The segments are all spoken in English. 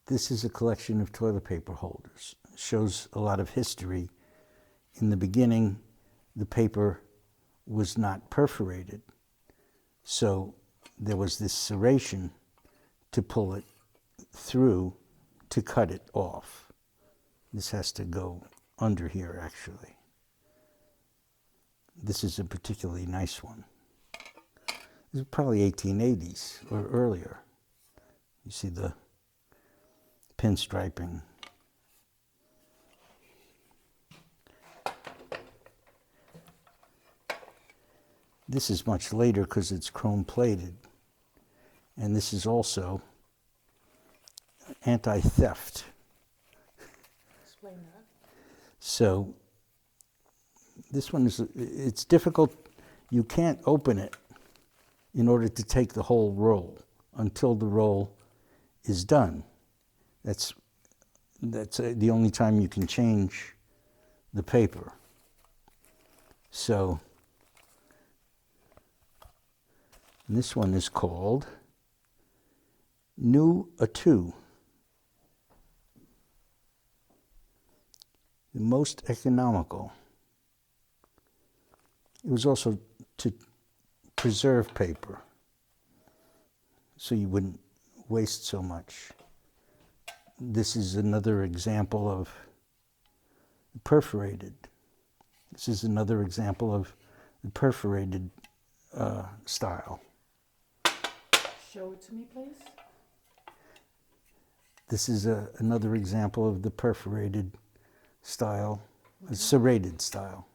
This is a collection of toilet paper holders. It shows a lot of history. In the beginning, the paper was not perforated, so there was this serration to pull it through to cut it off. This has to go under here, actually. This is a particularly nice one. This is probably 1880s or earlier. You see the pinstriping. This is much later because it's chrome plated. And this is also anti-theft. Explain that. So this one is, it's difficult. You can't open it in order to take the whole roll until the roll is done. That's the only time you can change the paper. So this one is called New Atu. The most economical. It was also to preserve paper so you wouldn't waste so much. This is another example of perforated. This is another example of the perforated style. Show it to me, please. This is another example of the perforated style, serrated style.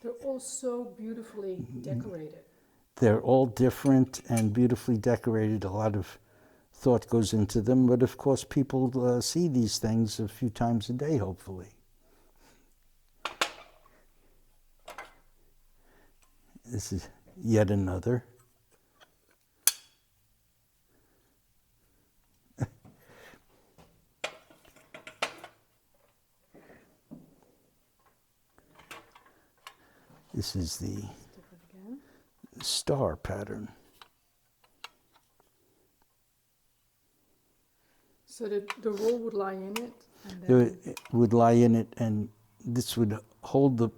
They're all so beautifully decorated. They're all different and beautifully decorated. A lot of thought goes into them, but of course people see these things a few times a day, hopefully. This is yet another. This is the star pattern. So the roll would lie in it? And then It would lie in it, and this would hold the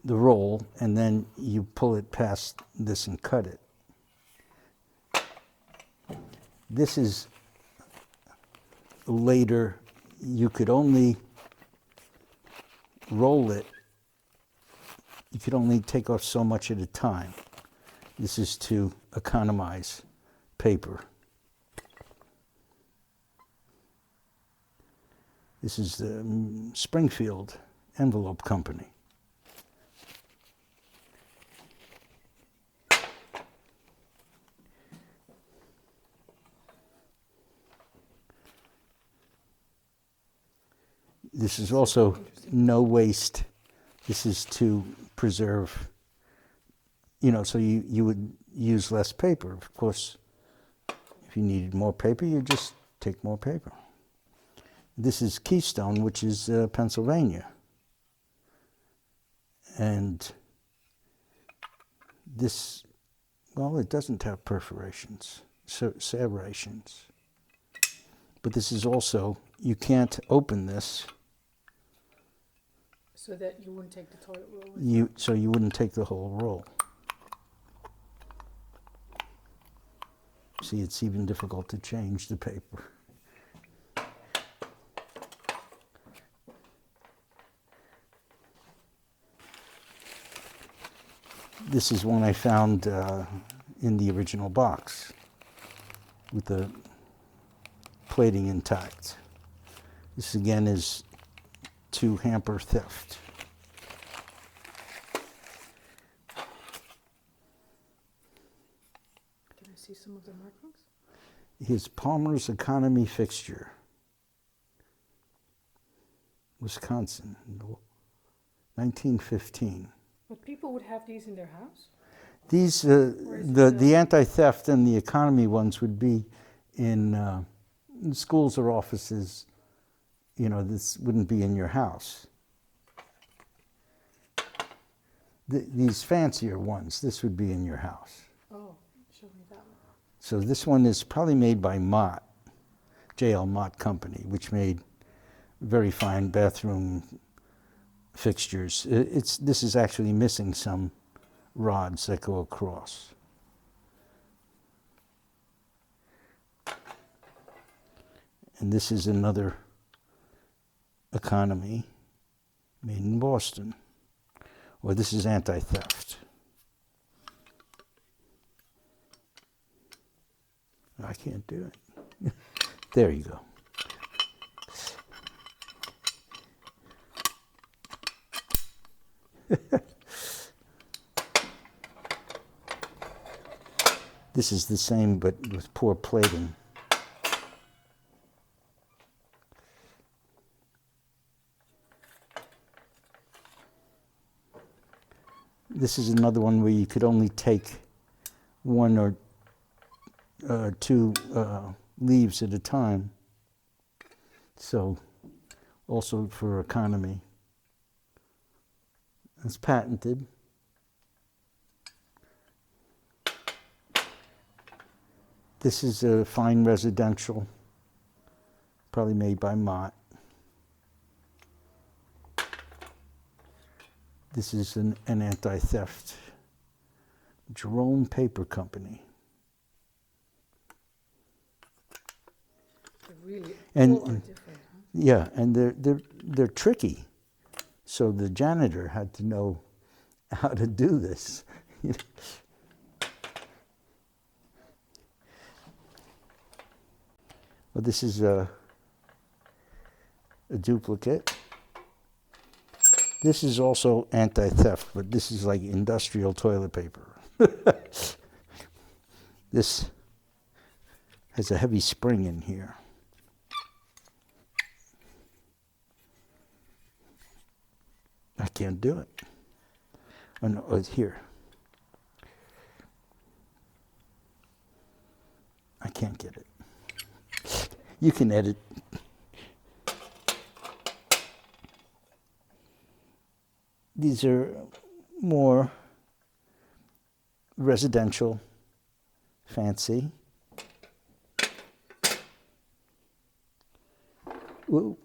roll, and then you pull it past this and cut it. This is later. You could only roll it. You could only take off so much at a time. This is to economize paper. This is the Springfield Envelope Company. This is also no waste. This is to preserve, so you would use less paper. Of course, if you needed more paper, you just take more paper. This is Keystone, which is Pennsylvania. And this, well, it doesn't have perforations, serrations. But this is also, you can't open this. so that you wouldn't take the toilet roll with you. So you wouldn't take the whole roll. See, it's even difficult to change the paper. This is one I found in the original box with the plating intact. This again is to hamper theft. Can I see some of the markings? His Palmer's Economy Fixture, Wisconsin, 1915. But people would have these in their house? These, is the anti-theft and the economy ones would be in schools or offices. This wouldn't be in your house. These fancier ones, this would be in your house. Oh, show show me that one. So this one is probably made by Mott, J.L. Mott Company, which made very fine bathroom fixtures. This is actually missing some rods that go across. And this is another economy made in Boston. Or this is anti-theft. I can't do it. There you go. This is the same, but with poor plating. This is another one where you could only take one or two leaves at a time. So, also for economy. It's patented. This is a fine residential, probably made by Mott. This is an anti-theft. Jerome Paper Company. They're really And all are different, huh? yeah, and they're tricky. So the janitor had to know how to do this. Well, this is a duplicate. This is also anti-theft, but this is like industrial toilet paper. This has a heavy spring in here. I can't do it. Oh no, it's here. I can't get it. You can edit. These are more residential, fancy. Ooh.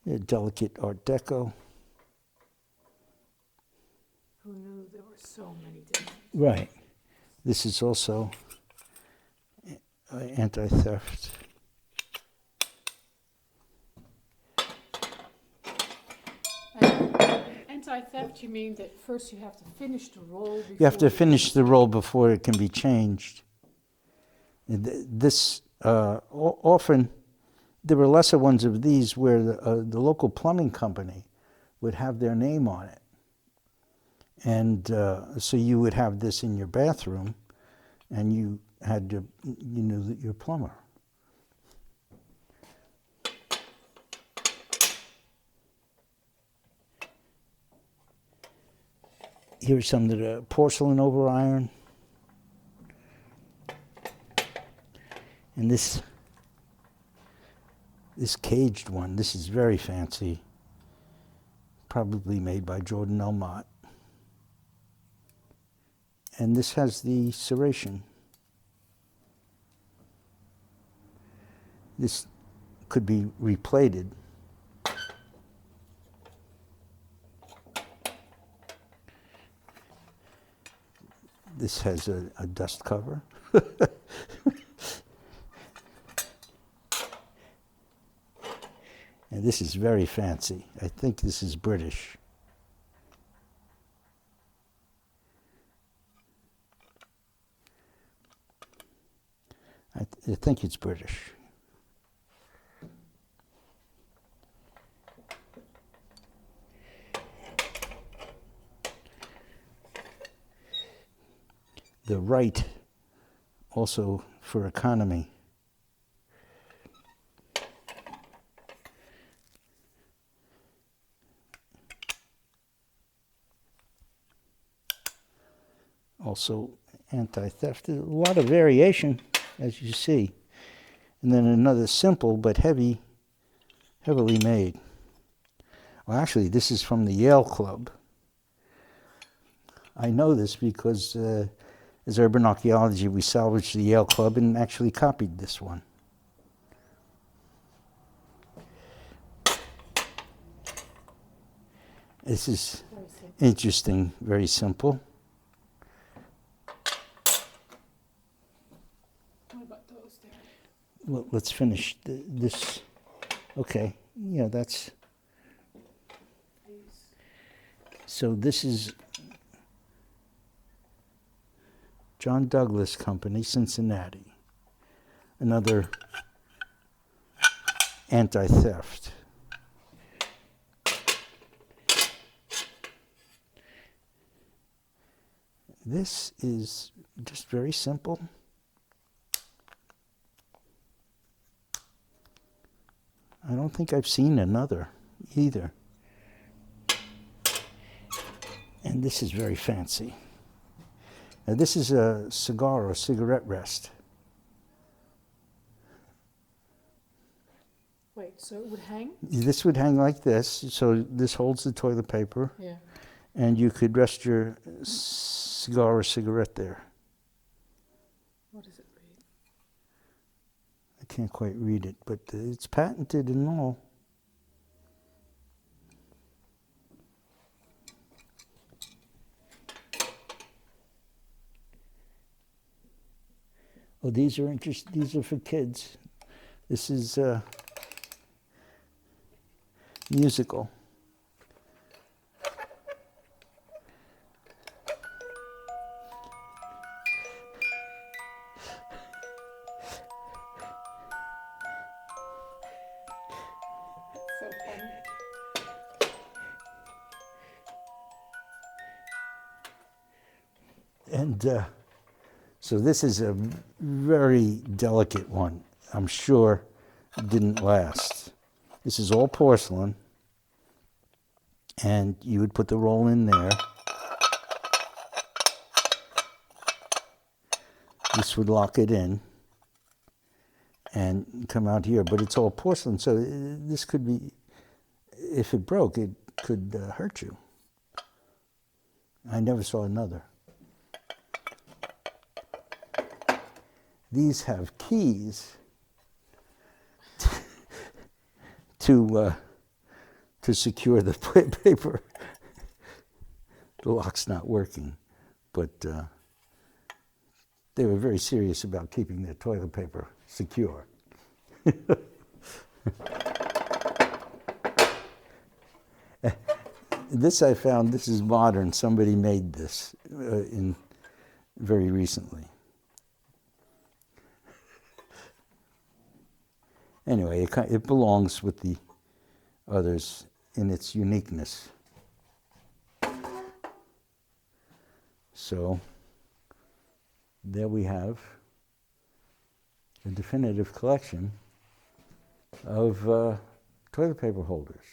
They're delicate Art Deco. Who knew there were so many different? Right. This is also anti-theft. Anti-theft, you mean that first you have to finish the roll before You have to finish the roll before it can be changed. This often there were lesser ones of these where the local plumbing company would have their name on it, and so you would have this in your bathroom, and you knew that you're a plumber. Here's some of the porcelain over iron. And this caged one, this is very fancy. Probably made by Jordan L. Mott. And this has the serration. This could be replated. This has a dust cover. And this is very fancy. I think this is British. I think it's British. The right, also for economy. Also anti-theft. There's a lot of variation, as you see. And then another simple but heavily made. Well, actually, this is from the Yale Club. I know this because as urban archaeology, we salvaged the Yale Club and actually copied this one. This is Very simple. interesting, very simple. What about those there? Well, let's finish this. Okay, yeah, that's... These. So this is John Douglas Company, Cincinnati. Another anti-theft. This is just very simple. I don't think I've seen another either. And this is very fancy. Now this is a cigar or cigarette rest. Wait, so it would hang? This would hang like this, so this holds the toilet paper, Yeah. and you could rest your cigar or cigarette there. What does it read? I can't quite read it, but it's patented and all. Oh, these are interesting. These are for kids. This is musical. So funny. And so this is a very delicate one. I'm sure it didn't last. This is all porcelain. And you would put the roll in there. This would lock it in and come out here. But it's all porcelain, so this could be, if it broke, it could hurt you. I never saw another. These have keys to secure the paper. The lock's not working, but they were very serious about keeping their toilet paper secure. This I found, this is modern. Somebody made this very recently. Anyway, it belongs with the others in its uniqueness. So there we have a definitive collection of toilet paper holders.